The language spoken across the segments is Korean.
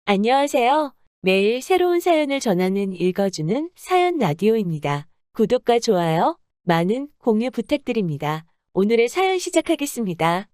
안녕하세요. 매일 새로운 사연을 전하는 읽어주는 사연 라디오입니다. 구독과 좋아요, 많은 공유 부탁드립니다. 오늘의 사연 시작하겠습니다.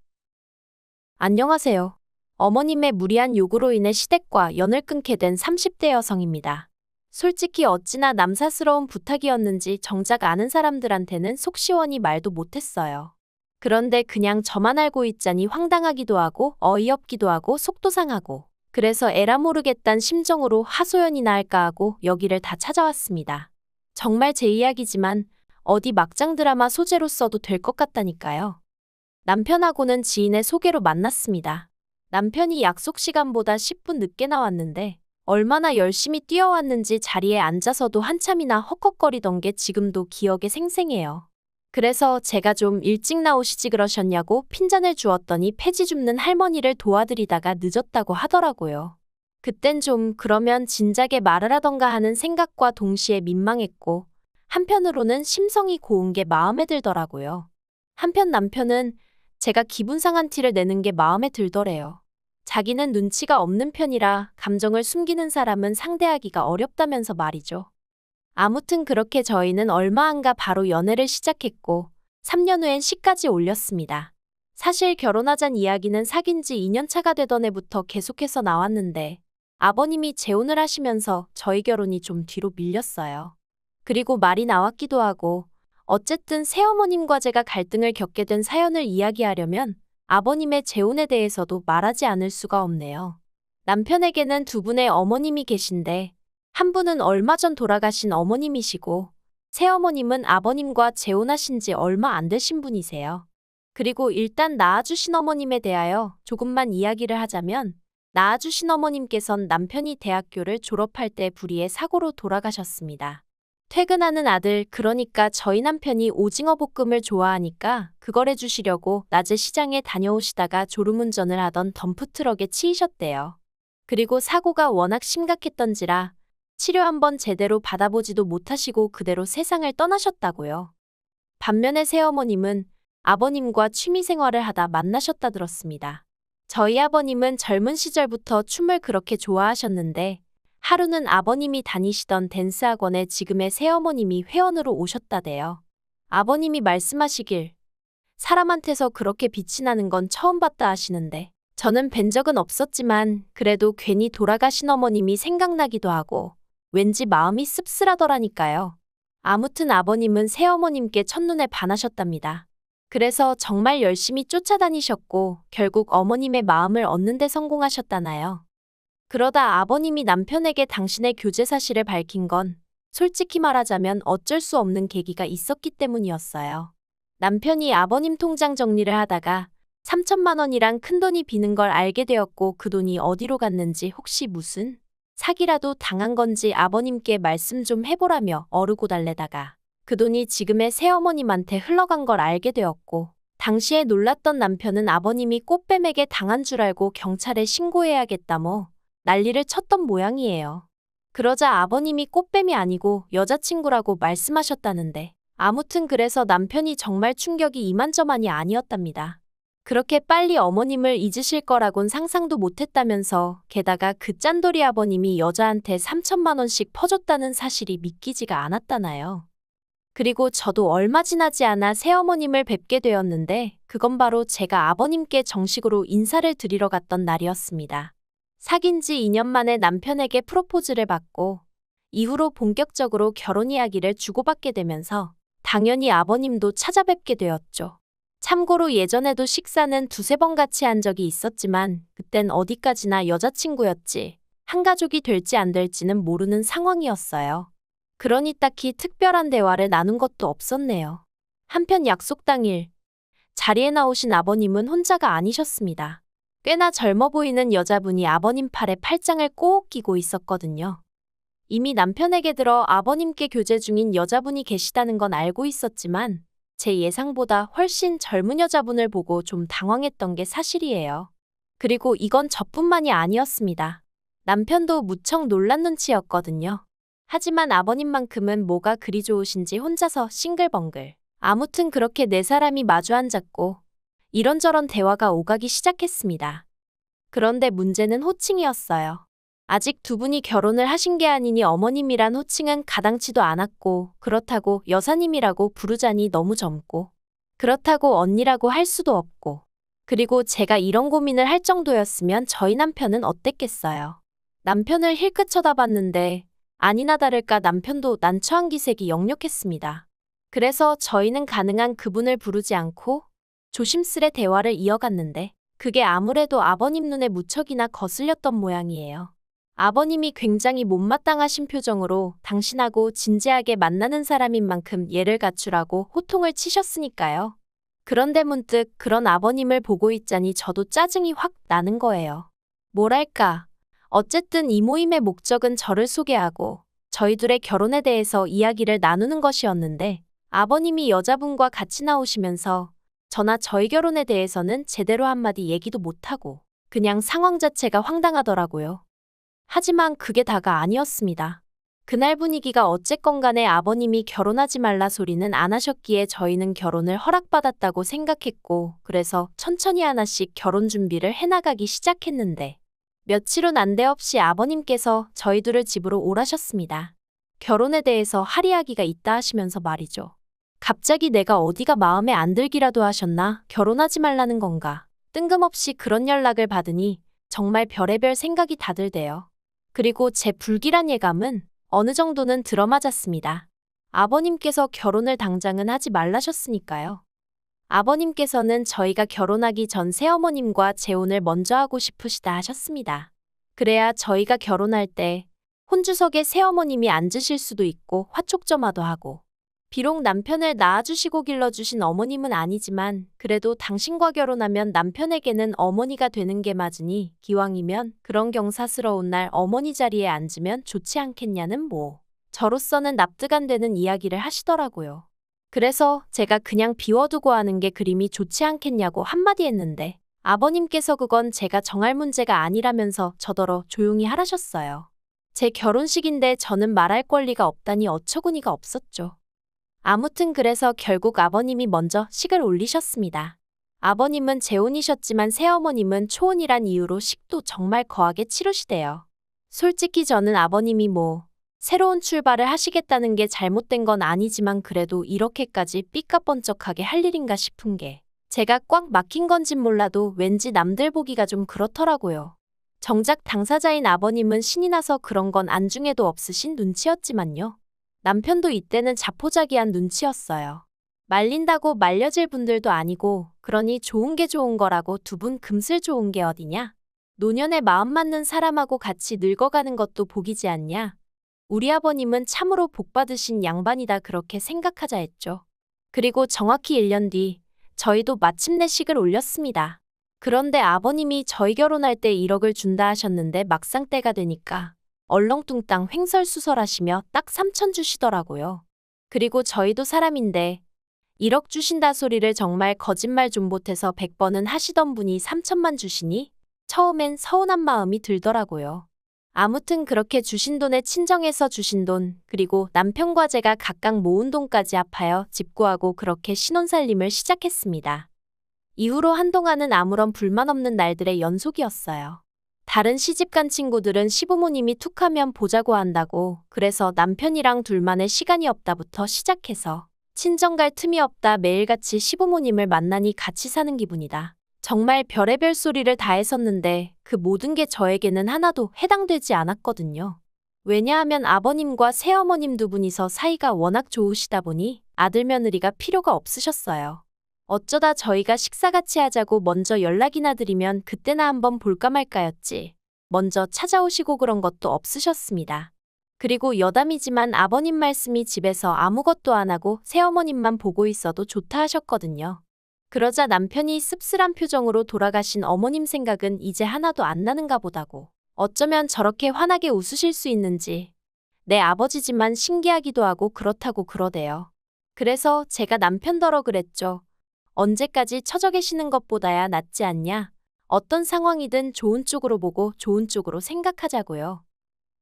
안녕하세요. 어머님의 무리한 요구로 인해 시댁과 연을 끊게 된 30대 여성입니다. 솔직히 어찌나 남사스러운 부탁이었는지 정작 아는 사람들한테는 속 시원히 말도 못했어요. 그런데 그냥 저만 알고 있자니 황당하기도 하고 어이없기도 하고 속도 상하고 그래서 에라 모르겠단 심정으로 하소연이나 할까 하고 여기를 다 찾아왔습니다. 정말 제 이야기지만 어디 막장 드라마 소재로 써도 될 것 같다니까요. 남편하고는 지인의 소개로 만났습니다. 남편이 약속 시간보다 10분 늦게 나왔는데 얼마나 열심히 뛰어왔는지 자리에 앉아서도 한참이나 헉헉거리던 게 지금도 기억에 생생해요. 그래서 제가 좀 일찍 나오시지 그러셨냐고 핀잔을 주었더니 폐지 줍는 할머니를 도와드리다가 늦었다고 하더라고요. 그땐 좀 그러면 진작에 말을 하던가 하는 생각과 동시에 민망했고 한편으로는 심성이 고운 게 마음에 들더라고요. 한편 남편은 제가 기분 상한 티를 내는 게 마음에 들더래요. 자기는 눈치가 없는 편이라 감정을 숨기는 사람은 상대하기가 어렵다면서 말이죠. 아무튼 그렇게 저희는 얼마 안 가 바로 연애를 시작했고 3년 후엔 시까지 올렸습니다. 사실 결혼하잔 이야기는 사귄 지 2년 차가 되던 해부터 계속해서 나왔는데 아버님이 재혼을 하시면서 저희 결혼이 좀 뒤로 밀렸어요. 그리고 말이 나왔기도 하고 어쨌든 새어머님과 제가 갈등을 겪게 된 사연을 이야기하려면 아버님의 재혼에 대해서도 말하지 않을 수가 없네요. 남편에게는 두 분의 어머님이 계신데 한 분은 얼마 전 돌아가신 어머님이시고 새어머님은 아버님과 재혼하신 지 얼마 안 되신 분이세요. 그리고 일단 낳아주신 어머님에 대하여 조금만 이야기를 하자면 낳아주신 어머님께선 남편이 대학교를 졸업할 때 불의의 사고로 돌아가셨습니다. 퇴근하는 아들, 그러니까 저희 남편이 오징어 볶음을 좋아하니까 그걸 해주시려고 낮에 시장에 다녀오시다가 졸음운전을 하던 덤프트럭에 치이셨대요. 그리고 사고가 워낙 심각했던지라 치료 한번 제대로 받아보지도 못하시고 그대로 세상을 떠나셨다고요. 반면에 새어머님은 아버님과 취미생활을 하다 만나셨다 들었습니다. 저희 아버님은 젊은 시절부터 춤을 그렇게 좋아하셨는데 하루는 아버님이 다니시던 댄스 학원에 지금의 새어머님이 회원으로 오셨다대요. 아버님이 말씀하시길 사람한테서 그렇게 빛이 나는 건 처음 봤다 하시는데 저는 뵌 적은 없었지만 그래도 괜히 돌아가신 어머님이 생각나기도 하고 왠지 마음이 씁쓸하더라니까요. 아무튼 아버님은 새어머님께 첫눈에 반하셨답니다. 그래서 정말 열심히 쫓아다니셨고 결국 어머님의 마음을 얻는 데 성공하셨다나요. 그러다 아버님이 남편에게 당신의 교제 사실을 밝힌 건 솔직히 말하자면 어쩔 수 없는 계기가 있었기 때문이었어요. 남편이 아버님 통장 정리를 하다가 3천만 원이랑 큰돈이 비는 걸 알게 되었고 그 돈이 어디로 갔는지 혹시 무슨 사기라도 당한 건지 아버님께 말씀 좀 해보라며 어르고 달래다가 그 돈이 지금의 새어머님한테 흘러간 걸 알게 되었고 당시에 놀랐던 남편은 아버님이 꽃뱀에게 당한 줄 알고 경찰에 신고해야겠다며 난리를 쳤던 모양이에요. 그러자 아버님이 꽃뱀이 아니고 여자친구라고 말씀하셨다는데 아무튼 그래서 남편이 정말 충격이 이만저만이 아니었답니다. 그렇게 빨리 어머님을 잊으실 거라곤 상상도 못했다면서 게다가 그 짠돌이 아버님이 여자한테 3천만 원씩 퍼줬다는 사실이 믿기지가 않았다나요. 그리고 저도 얼마 지나지 않아 새어머님을 뵙게 되었는데 그건 바로 제가 아버님께 정식으로 인사를 드리러 갔던 날이었습니다. 사귄 지 2년 만에 남편에게 프로포즈를 받고 이후로 본격적으로 결혼 이야기를 주고받게 되면서 당연히 아버님도 찾아뵙게 되었죠. 참고로 예전에도 식사는 두세 번 같이 한 적이 있었지만 그땐 어디까지나 여자친구였지 한 가족이 될지 안 될지는 모르는 상황이었어요. 그러니 딱히 특별한 대화를 나눈 것도 없었네요. 한편 약속 당일 자리에 나오신 아버님은 혼자가 아니셨습니다. 꽤나 젊어 보이는 여자분이 아버님 팔에 팔짱을 꼭 끼고 있었거든요. 이미 남편에게 들어 아버님께 교제 중인 여자분이 계시다는 건 알고 있었지만 제 예상보다 훨씬 젊은 여자분을 보고 좀 당황했던 게 사실이에요. 그리고 이건 저뿐만이 아니었습니다. 남편도 무척 놀란 눈치였거든요. 하지만 아버님만큼은 뭐가 그리 좋으신지 혼자서 싱글벙글. 아무튼 그렇게 네 사람이 마주 앉았고 이런저런 대화가 오가기 시작했습니다. 그런데 문제는 호칭이었어요. 아직 두 분이 결혼을 하신 게 아니니 어머님이란 호칭은 가당치도 않았고, 그렇다고 여사님이라고 부르자니 너무 젊고, 그렇다고 언니라고 할 수도 없고, 그리고 제가 이런 고민을 할 정도였으면 저희 남편은 어땠겠어요. 남편을 힐끗 쳐다봤는데 아니나 다를까 남편도 난처한 기색이 역력했습니다. 그래서 저희는 가능한 그분을 부르지 않고 조심스레 대화를 이어갔는데 그게 아무래도 아버님 눈에 무척이나 거슬렸던 모양이에요. 아버님이 굉장히 못마땅하신 표정으로 당신하고 진지하게 만나는 사람인 만큼 예를 갖추라고 호통을 치셨으니까요. 그런데 문득 그런 아버님을 보고 있자니 저도 짜증이 확 나는 거예요. 뭐랄까. 어쨌든 이 모임의 목적은 저를 소개하고 저희 둘의 결혼에 대해서 이야기를 나누는 것이었는데 아버님이 여자분과 같이 나오시면서 저나 저희 결혼에 대해서는 제대로 한마디 얘기도 못하고 그냥 상황 자체가 황당하더라고요. 하지만 그게 다가 아니었습니다. 그날 분위기가 어쨌건 간에 아버님이 결혼하지 말라 소리는 안 하셨기에 저희는 결혼을 허락받았다고 생각했고 그래서 천천히 하나씩 결혼 준비를 해나가기 시작했는데 며칠 후 난데없이 아버님께서 저희 둘을 집으로 오라셨습니다. 결혼에 대해서 할 이야기가 있다 하시면서 말이죠. 갑자기 내가 어디가 마음에 안 들기라도 하셨나? 결혼하지 말라는 건가? 뜬금없이 그런 연락을 받으니 정말 별의별 생각이 다 들대요. 그리고 제 불길한 예감은 어느 정도는 들어맞았습니다. 아버님께서 결혼을 당장은 하지 말라셨으니까요. 아버님께서는 저희가 결혼하기 전 새어머님과 재혼을 먼저 하고 싶으시다 하셨습니다. 그래야 저희가 결혼할 때 혼주석에 새어머님이 앉으실 수도 있고 화촉점화도 하고 비록 남편을 낳아주시고 길러주신 어머님은 아니지만 그래도 당신과 결혼하면 남편에게는 어머니가 되는 게 맞으니 기왕이면 그런 경사스러운 날 어머니 자리에 앉으면 좋지 않겠냐는 저로서는 납득 안 되는 이야기를 하시더라고요. 그래서 제가 그냥 비워두고 하는 게 그림이 좋지 않겠냐고 한마디 했는데 아버님께서 그건 제가 정할 문제가 아니라면서 저더러 조용히 하라셨어요. 제 결혼식인데 저는 말할 권리가 없다니 어처구니가 없었죠. 아무튼 그래서 결국 아버님이 먼저 식을 올리셨습니다. 아버님은 재혼이셨지만 새어머님은 초혼이란 이유로 식도 정말 거하게 치르시대요. 솔직히 저는 아버님이 새로운 출발을 하시겠다는 게 잘못된 건 아니지만 그래도 이렇게까지 삐까뻔쩍하게 할 일인가 싶은 게 제가 꽉 막힌 건진 몰라도 왠지 남들 보기가 좀 그렇더라고요. 정작 당사자인 아버님은 신이 나서 그런 건 안중에도 없으신 눈치였지만요. 남편도 이때는 자포자기한 눈치였어요. 말린다고 말려질 분들도 아니고 그러니 좋은 게 좋은 거라고 두 분 금슬 좋은 게 어디냐? 노년에 마음 맞는 사람하고 같이 늙어가는 것도 복이지 않냐? 우리 아버님은 참으로 복받으신 양반이다 그렇게 생각하자 했죠. 그리고 정확히 1년 뒤 저희도 마침내 식을 올렸습니다. 그런데 아버님이 저희 결혼할 때 1억을 준다 하셨는데 막상 때가 되니까 얼렁뚱땅 횡설수설하시며 딱 3천 주시더라고요. 그리고 저희도 사람인데 1억 주신다 소리를 정말 거짓말 좀 보태서 100번은 하시던 분이 3천만 주시니 처음엔 서운한 마음이 들더라고요. 아무튼 그렇게 주신 돈에 친정에서 주신 돈, 그리고 남편과 제가 각각 모은 돈까지 합하여 집 구하고 그렇게 신혼살림을 시작했습니다. 이후로 한동안은 아무런 불만 없는 날들의 연속이었어요. 다른 시집간 친구들은 시부모님이 툭하면 보자고 한다고 그래서 남편이랑 둘만의 시간이 없다부터 시작해서 친정 갈 틈이 없다 매일같이 시부모님을 만나니 같이 사는 기분이다. 정말 별의별 소리를 다 했었는데 그 모든 게 저에게는 하나도 해당되지 않았거든요. 왜냐하면 아버님과 새어머님 두 분이서 사이가 워낙 좋으시다 보니 아들 며느리가 필요가 없으셨어요. 어쩌다 저희가 식사같이 하자고 먼저 연락이나 드리면 그때나 한번 볼까 말까였지. 먼저 찾아오시고 그런 것도 없으셨습니다. 그리고 여담이지만 아버님 말씀이 집에서 아무것도 안 하고 새어머님만 보고 있어도 좋다 하셨거든요. 그러자 남편이 씁쓸한 표정으로 돌아가신 어머님 생각은 이제 하나도 안 나는가 보다고. 어쩌면 저렇게 환하게 웃으실 수 있는지. 내 아버지지만 신기하기도 하고 그렇다고 그러대요. 그래서 제가 남편더러 그랬죠. 언제까지 처져 계시는 것보다야 낫지 않냐? 어떤 상황이든 좋은 쪽으로 보고 좋은 쪽으로 생각하자고요.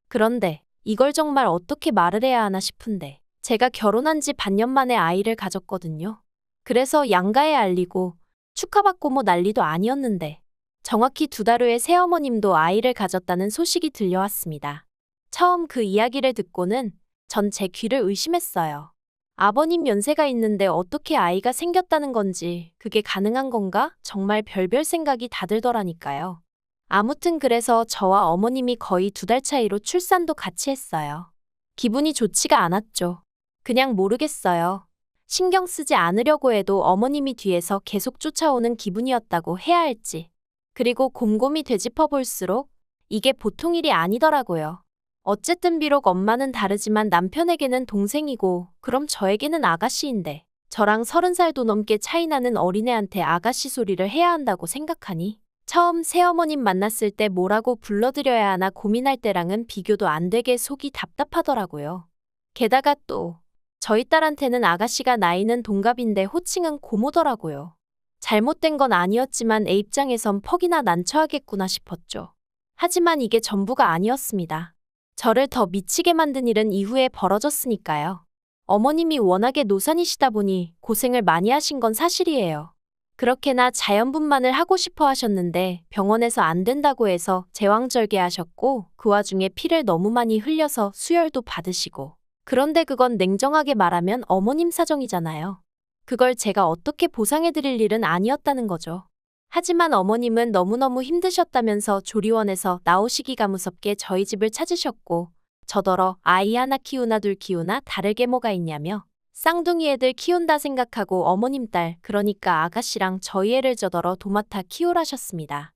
그런데 이걸 정말 어떻게 말을 해야 하나 싶은데 제가 결혼한 지 반년 만에 아이를 가졌거든요. 그래서 양가에 알리고 축하받고 난리도 아니었는데 정확히 2달 후에 새어머님도 아이를 가졌다는 소식이 들려왔습니다. 처음 그 이야기를 듣고는 전 제 귀를 의심했어요. 아버님 연세가 있는데 어떻게 아이가 생겼다는 건지, 그게 가능한 건가? 정말 별별 생각이 다 들더라니까요. 아무튼 그래서 저와 어머님이 거의 2달 차이로 출산도 같이 했어요. 기분이 좋지가 않았죠. 그냥 모르겠어요. 신경 쓰지 않으려고 해도 어머님이 뒤에서 계속 쫓아오는 기분이었다고 해야 할지. 그리고 곰곰이 되짚어 볼수록 이게 보통 일이 아니더라고요. 어쨌든 비록 엄마는 다르지만 남편에게는 동생이고, 그럼 저에게는 아가씨인데, 저랑 30살도 넘게 차이 나는 어린애한테 아가씨 소리를 해야 한다고 생각하니 처음 새어머님 만났을 때 뭐라고 불러드려야 하나 고민할 때랑은 비교도 안 되게 속이 답답하더라고요. 게다가 또 저희 딸한테는 아가씨가 나이는 동갑인데 호칭은 고모더라고요. 잘못된 건 아니었지만 애 입장에선 퍽이나 난처하겠구나 싶었죠. 하지만 이게 전부가 아니었습니다. 저를 더 미치게 만든 일은 이후에 벌어졌으니까요. 어머님이 워낙에 노산이시다 보니 고생을 많이 하신 건 사실이에요. 그렇게나 자연분만을 하고 싶어 하셨는데 병원에서 안 된다고 해서 제왕절개하셨고, 그 와중에 피를 너무 많이 흘려서 수혈도 받으시고. 그런데 그건 냉정하게 말하면 어머님 사정이잖아요. 그걸 제가 어떻게 보상해드릴 일은 아니었다는 거죠. 하지만 어머님은 너무너무 힘드셨다면서 조리원에서 나오시기가 무섭게 저희 집을 찾으셨고, 저더러 아이 하나 키우나 둘 키우나 다를 게 뭐가 있냐며 쌍둥이 애들 키운다 생각하고 어머님 딸, 그러니까 아가씨랑 저희 애를 저더러 도맡아 키우라셨습니다.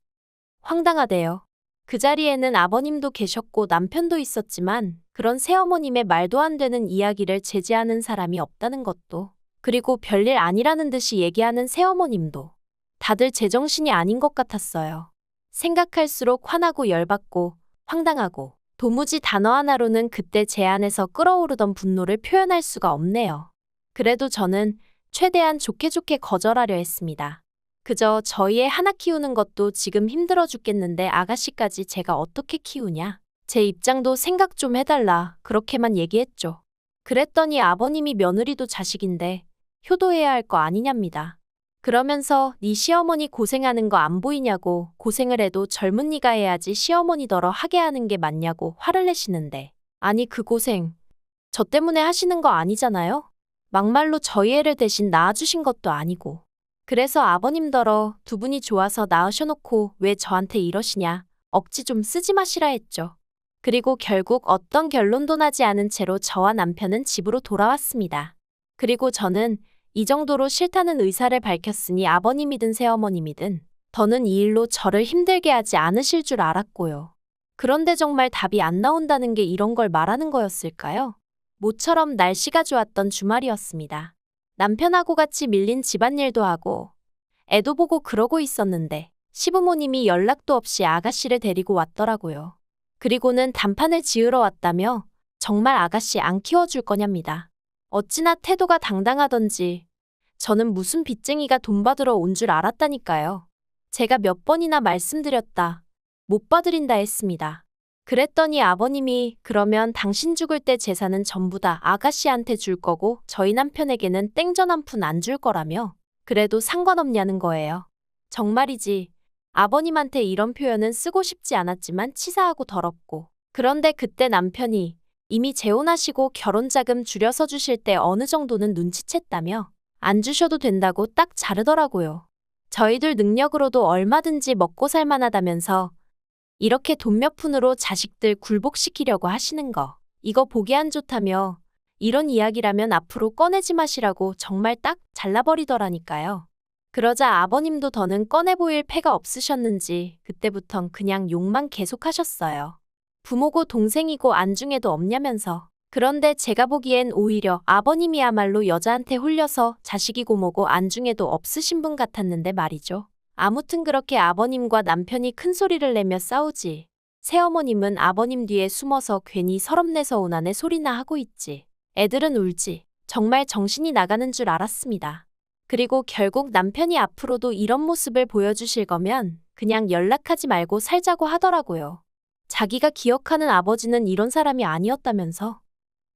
황당하대요. 그 자리에는 아버님도 계셨고 남편도 있었지만 그런 새어머님의 말도 안 되는 이야기를 제지하는 사람이 없다는 것도, 그리고 별일 아니라는 듯이 얘기하는 새어머님도 다들 제정신이 아닌 것 같았어요. 생각할수록 화나고 열받고 황당하고, 도무지 단어 하나로는 그때 제 안에서 끓어오르던 분노를 표현할 수가 없네요. 그래도 저는 최대한 좋게 거절하려 했습니다. 그저 저희 애 하나 키우는 것도 지금 힘들어 죽겠는데 아가씨까지 제가 어떻게 키우냐. 제 입장도 생각 좀 해달라. 그렇게만 얘기했죠. 그랬더니 아버님이 며느리도 자식인데 효도해야 할 거 아니냐입니다. 그러면서 네 시어머니 고생하는 거 안 보이냐고, 고생을 해도 젊은이가 해야지 시어머니더러 하게 하는 게 맞냐고 화를 내시는데, 아니 그 고생 저 때문에 하시는 거 아니잖아요? 막말로 저희 애를 대신 낳아주신 것도 아니고. 그래서 아버님더러 2분이 좋아서 낳으셔놓고 왜 저한테 이러시냐, 억지 좀 쓰지 마시라 했죠. 그리고 결국 어떤 결론도 나지 않은 채로 저와 남편은 집으로 돌아왔습니다. 그리고 저는 이 정도로 싫다는 의사를 밝혔으니 아버님이든 새어머님이든 더는 이 일로 저를 힘들게 하지 않으실 줄 알았고요. 그런데 정말 답이 안 나온다는 게 이런 걸 말하는 거였을까요? 모처럼 날씨가 좋았던 주말이었습니다. 남편하고 같이 밀린 집안일도 하고 애도 보고 그러고 있었는데 시부모님이 연락도 없이 아가씨를 데리고 왔더라고요. 그리고는 단판을 지으러 왔다며 정말 아가씨 안 키워줄 거냐입니다. 어찌나 태도가 당당하던지 저는 무슨 빚쟁이가 돈 받으러 온 줄 알았다니까요. 제가 몇 번이나 말씀드렸다, 못 봐드린다 했습니다. 그랬더니 아버님이 그러면 당신 죽을 때 재산은 전부 다 아가씨한테 줄 거고 저희 남편에게는 땡전 한 푼 안 줄 거라며 그래도 상관없냐는 거예요. 정말이지 아버님한테 이런 표현은 쓰고 싶지 않았지만 치사하고 더럽고, 그런데 그때 남편이 이미 재혼하시고 결혼자금 줄여서 주실 때 어느 정도는 눈치챘다며 안 주셔도 된다고 딱 자르더라고요. 저희들 능력으로도 얼마든지 먹고 살만하다면서 이렇게 돈 몇 푼으로 자식들 굴복시키려고 하시는 거, 이거 보기 안 좋다며 이런 이야기라면 앞으로 꺼내지 마시라고 정말 딱 잘라버리더라니까요. 그러자 아버님도 더는 꺼내 보일 패가 없으셨는지 그때부턴 그냥 욕만 계속하셨어요. 부모고 동생이고 안중에도 없냐면서. 그런데 제가 보기엔 오히려 아버님이야말로 여자한테 홀려서 자식이고 뭐고 안중에도 없으신 분 같았는데 말이죠. 아무튼 그렇게 아버님과 남편이 큰 소리를 내며 싸우지, 새어머님은 아버님 뒤에 숨어서 괜히 서럽내서 오나네 소리나 하고 있지, 애들은 울지, 정말 정신이 나가는 줄 알았습니다. 그리고 결국 남편이 앞으로도 이런 모습을 보여주실 거면 그냥 연락하지 말고 살자고 하더라고요. 자기가 기억하는 아버지는 이런 사람이 아니었다면서.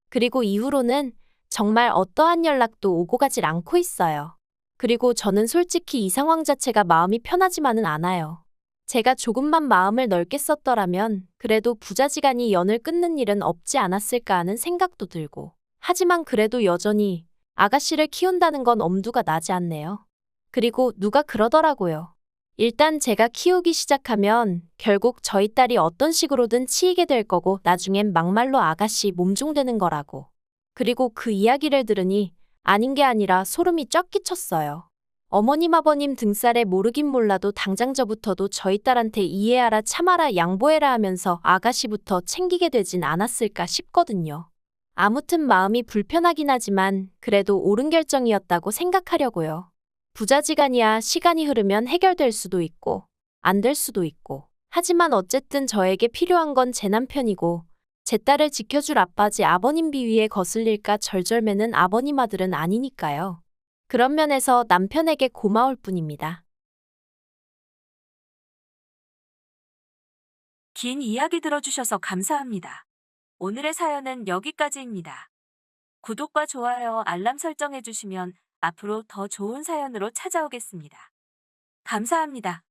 그리고 이후로는 정말 어떠한 연락도 오고 가질 않고 있어요. 그리고 저는 솔직히 이 상황 자체가 마음이 편하지만은 않아요. 제가 조금만 마음을 넓게 썼더라면 그래도 부자지간이 연을 끊는 일은 없지 않았을까 하는 생각도 들고. 하지만 그래도 여전히 아가씨를 키운다는 건 엄두가 나지 않네요. 그리고 누가 그러더라고요. 일단 제가 키우기 시작하면 결국 저희 딸이 어떤 식으로든 치이게 될 거고 나중엔 막말로 아가씨 몸종되는 거라고. 그리고 그 이야기를 들으니 아닌 게 아니라 소름이 쫙 끼쳤어요. 어머님 아버님 등살에 모르긴 몰라도 당장 저부터도 저희 딸한테 이해하라 참아라 양보해라 하면서 아가씨부터 챙기게 되진 않았을까 싶거든요. 아무튼 마음이 불편하긴 하지만 그래도 옳은 결정이었다고 생각하려고요. 부자지간이야 시간이 흐르면 해결될 수도 있고 안 될 수도 있고. 하지만 어쨌든 저에게 필요한 건 제 남편이고 제 딸을 지켜줄 아빠지 아버님 비위에 거슬릴까 절절매는 아버님 아들은 아니니까요. 그런 면에서 남편에게 고마울 뿐입니다. 긴 이야기 들어주셔서 감사합니다. 오늘의 사연은 여기까지입니다. 구독과 좋아요, 알람 설정해주시면 앞으로 더 좋은 사연으로 찾아오겠습니다. 감사합니다.